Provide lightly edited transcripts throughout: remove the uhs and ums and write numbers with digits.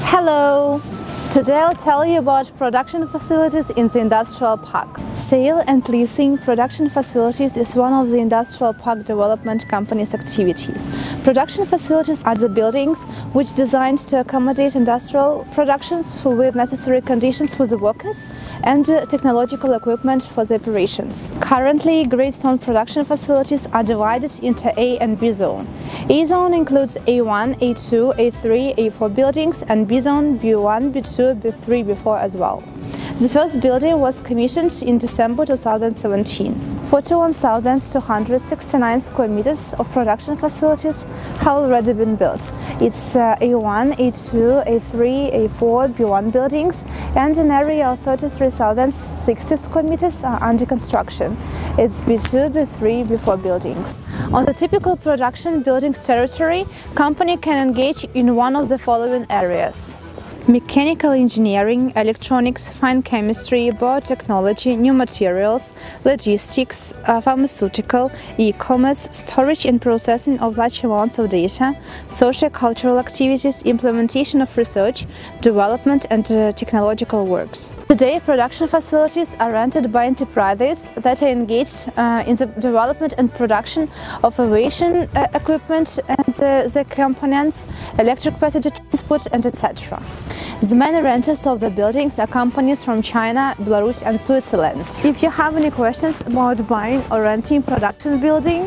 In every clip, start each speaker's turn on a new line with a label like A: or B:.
A: Hello! Today I'll tell you about production facilities in the industrial park. Sale and leasing production facilities is one of the industrial park development company's activities. Production facilities are the buildings which are designed to accommodate industrial productions with necessary conditions for the workers and technological equipment for the operations. Currently, grey stone production facilities are divided into A and B zone. A zone includes A1, A2, A3, A4 buildings, and B zone B1, B2, B3, B4 as well. The first building was commissioned in December 2017. 41,269 square meters of production facilities have already been built. It's A1, A2, A3, A4, B1 buildings, and an area of 33,060 square meters are under construction. It's B2, B3, B4 buildings. On the typical production buildings territory, company can engage in one of the following areas: mechanical engineering, electronics, fine chemistry, biotechnology, new materials, logistics, pharmaceutical, e-commerce, storage and processing of large amounts of data, socio-cultural activities, implementation of research, development and technological works. Today, production facilities are rented by enterprises that are engaged in the development and production of aviation equipment and the components, electric passenger transport, and etc. The main renters of the buildings are companies from China, Belarus and Switzerland. If you have any questions about buying or renting production building,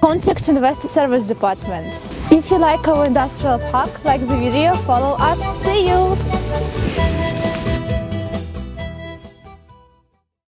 A: contact Investor Service Department. If you like our industrial park, like the video, follow us. See you!